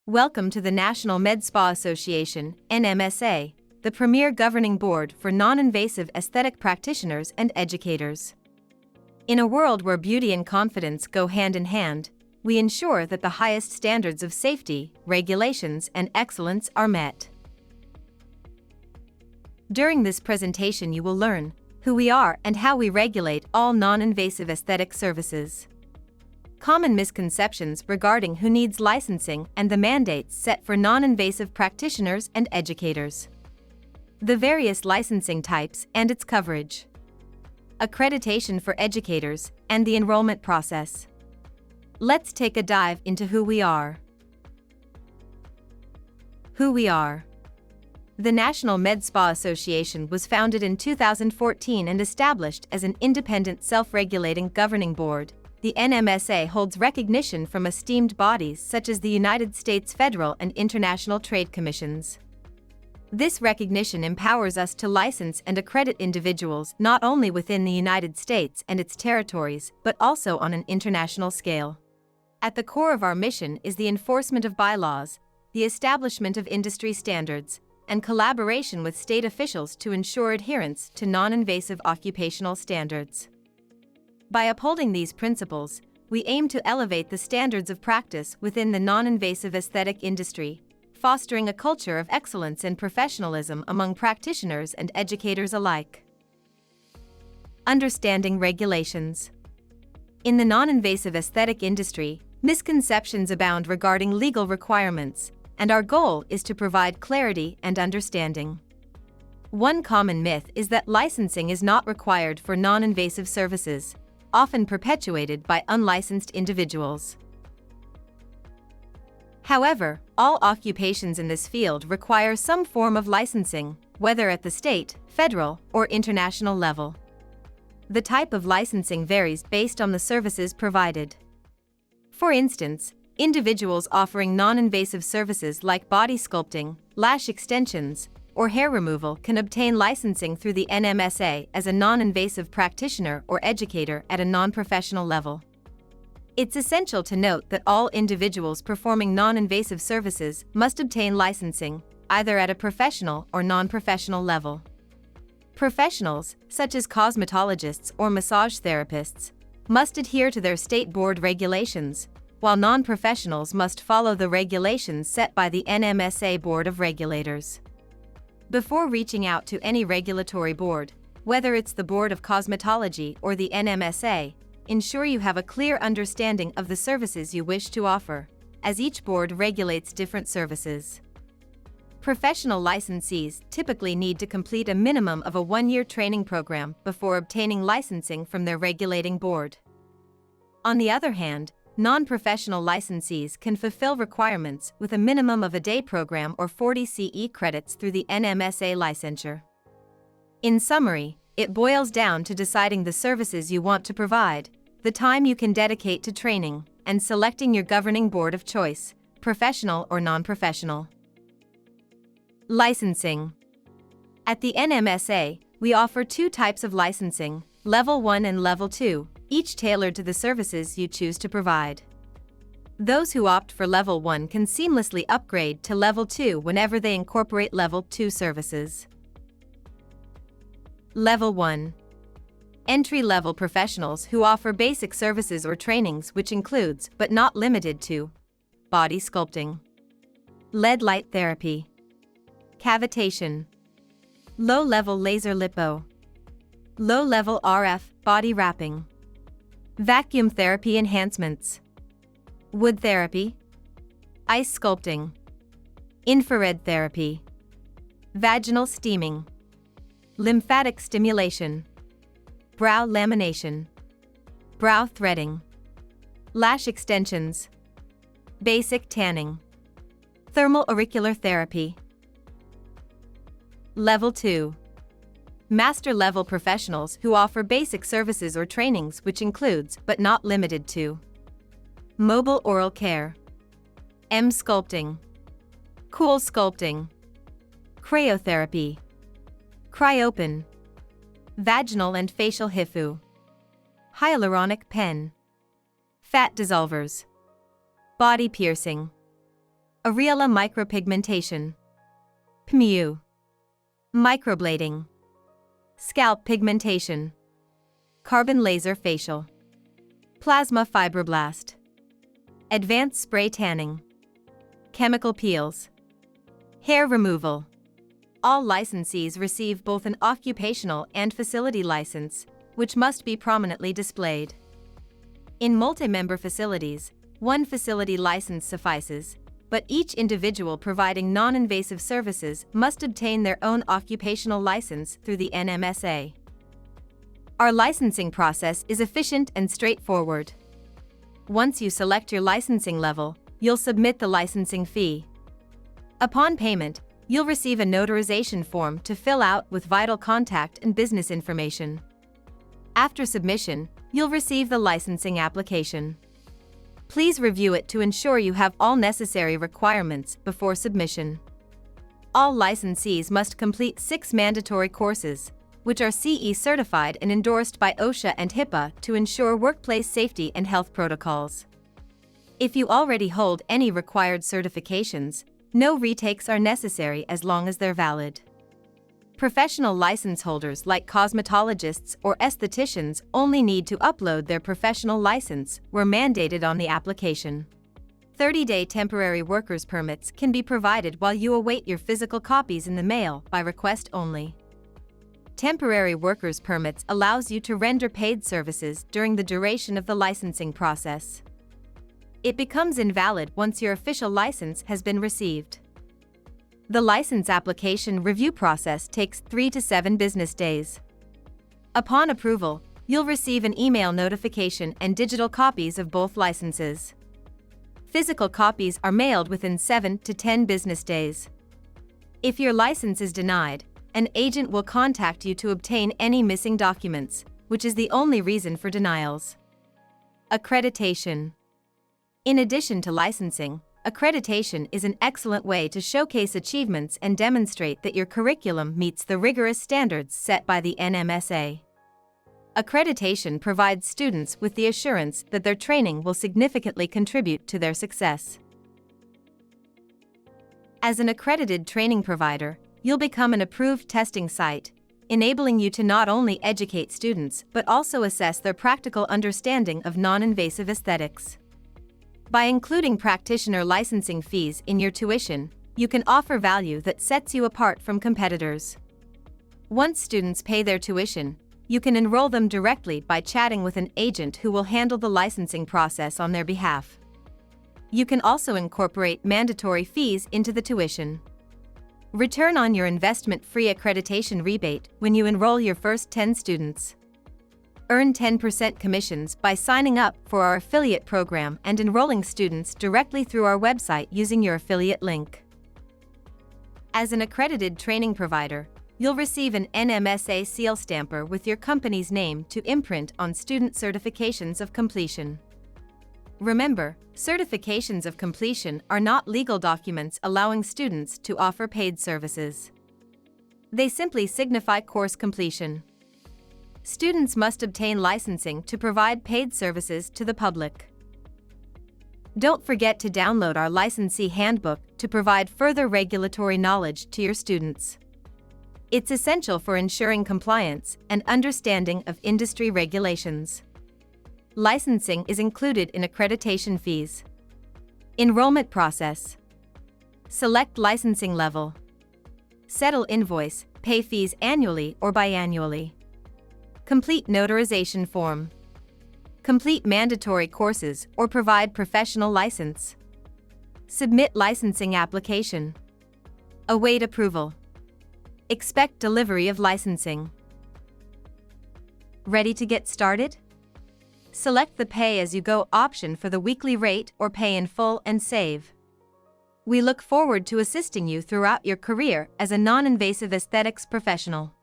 Welcome to the National Med Spa Association, NMSA, the premier governing board for non-invasive aesthetic practitioners and educators. In a world where beauty and confidence go hand in hand, we ensure that the highest standards of safety, regulations, and excellence are met. During this presentation, you will learn who we are and how we regulate all non-invasive aesthetic services. Common misconceptions regarding who needs licensing and the mandates set for non-invasive practitioners and educators. The various licensing types and its coverage. Accreditation for educators and the enrollment process. Let's take a dive into who we are. Who we are. The National Med Spa Association was founded in 2014 and established as an independent self-regulating governing board. The NMSA holds recognition from esteemed bodies such as the United States Federal and International Trade Commissions. This recognition empowers us to license and accredit individuals not only within the United States and its territories, but also on an international scale. At the core of our mission is the enforcement of bylaws, the establishment of industry standards, and collaboration with state officials to ensure adherence to non-invasive occupational standards. By upholding these principles, we aim to elevate the standards of practice within the non-invasive aesthetic industry, fostering a culture of excellence and professionalism among practitioners and educators alike. Understanding regulations. In the non-invasive aesthetic industry, misconceptions abound regarding legal requirements, and our goal is to provide clarity and understanding. One common myth is that licensing is not required for non-invasive services, often perpetuated by unlicensed individuals. However, all occupations in this field require some form of licensing, whether at the state, federal, or international level. The type of licensing varies based on the services provided. For instance, individuals offering non-invasive services like body sculpting, lash extensions, or hair removal can obtain licensing through the NMSA as a non-invasive practitioner or educator at a non-professional level. It's essential to note that all individuals performing non-invasive services must obtain licensing, either at a professional or non-professional level. Professionals, such as cosmetologists or massage therapists, must adhere to their state board regulations, while non-professionals must follow the regulations set by the NMSA Board of Regulators. Before reaching out to any regulatory board, whether it's the Board of Cosmetology or the NMSA, ensure you have a clear understanding of the services you wish to offer, as each board regulates different services. Professional licensees typically need to complete a minimum of a one-year training program before obtaining licensing from their regulating board. On the other hand, non-professional licensees can fulfill requirements with a minimum of a day program or 40 CE credits through the NMSA licensure. In summary, it boils down to deciding the services you want to provide, the time you can dedicate to training, and selecting your governing board of choice, professional or non-professional. Licensing. At the NMSA, we offer two types of licensing, Level 1 and Level 2, each tailored to the services you choose to provide. Those who opt for Level 1 can seamlessly upgrade to Level 2 whenever they incorporate Level 2 services. Level 1. Entry-level professionals who offer basic services or trainings which includes, but not limited to, body sculpting, LED light therapy, cavitation, low-level laser lipo, low-level RF body wrapping, vacuum therapy enhancements, wood therapy, ice sculpting, infrared therapy, vaginal steaming, lymphatic stimulation, brow lamination, brow threading, lash extensions, basic tanning, thermal auricular therapy. Level 2. Master-level professionals who offer basic services or trainings which includes, but not limited to, mobile oral care, sculpting, cool sculpting, cryotherapy, cryopen, vaginal and facial HIFU, hyaluronic pen, fat dissolvers, body piercing, Areola micropigmentation. PMU. Microblading. Scalp pigmentation. Carbon laser facial. Plasma fibroblast. Advanced spray tanning. Chemical peels. Hair removal. All licensees receive both an occupational and facility license, which must be prominently displayed. In multi-member facilities, one facility license suffices, but each individual providing non-invasive services must obtain their own occupational license through the NMSA. Our licensing process is efficient and straightforward. Once you select your licensing level, you'll submit the licensing fee. Upon payment, you'll receive a notarization form to fill out with vital contact and business information. After submission, you'll receive the licensing application. Please review it to ensure you have all necessary requirements before submission. All licensees must complete 6 mandatory courses, which are CE certified and endorsed by OSHA and HIPAA to ensure workplace safety and health protocols. If you already hold any required certifications, no retakes are necessary as long as they're valid. Professional license holders like cosmetologists or estheticians only need to upload their professional license where mandated on the application. 30-day temporary workers permits can be provided while you await your physical copies in the mail by request only. Temporary workers permits allows you to render paid services during the duration of the licensing process. It becomes invalid once your official license has been received. The license application review process takes 3 to 7 business days. Upon approval, you'll receive an email notification and digital copies of both licenses. Physical copies are mailed within 7 to 10 business days. If your license is denied, an agent will contact you to obtain any missing documents, which is the only reason for denials. Accreditation. In addition to licensing, accreditation is an excellent way to showcase achievements and demonstrate that your curriculum meets the rigorous standards set by the NMSA. Accreditation provides students with the assurance that their training will significantly contribute to their success. As an accredited training provider, you'll become an approved testing site, enabling you to not only educate students but also assess their practical understanding of non-invasive aesthetics. By including practitioner licensing fees in your tuition, you can offer value that sets you apart from competitors. Once students pay their tuition, you can enroll them directly by chatting with an agent who will handle the licensing process on their behalf. You can also incorporate mandatory fees into the tuition. Return on your investment-free accreditation rebate when you enroll your first 10 students. Earn 10% commissions by signing up for our affiliate program and enrolling students directly through our website using your affiliate link. As an accredited training provider, you'll receive an NMSA seal stamper with your company's name to imprint on student certifications of completion. Remember, certifications of completion are not legal documents allowing students to offer paid services. They simply signify course completion. Students must obtain licensing to provide paid services to the public. Don't forget to download our licensee handbook to provide further regulatory knowledge to your students. It's essential for ensuring compliance and understanding of industry regulations. Licensing is included in accreditation fees. Enrollment process. Select licensing level. Settle invoice, pay fees annually or biannually. Complete notarization form. Complete mandatory courses or provide professional license. Submit licensing application. Await approval. Expect delivery of licensing. Ready to get started? Select the pay-as-you-go option for the weekly rate or pay in full and save. We look forward to assisting you throughout your career as a non-invasive aesthetics professional.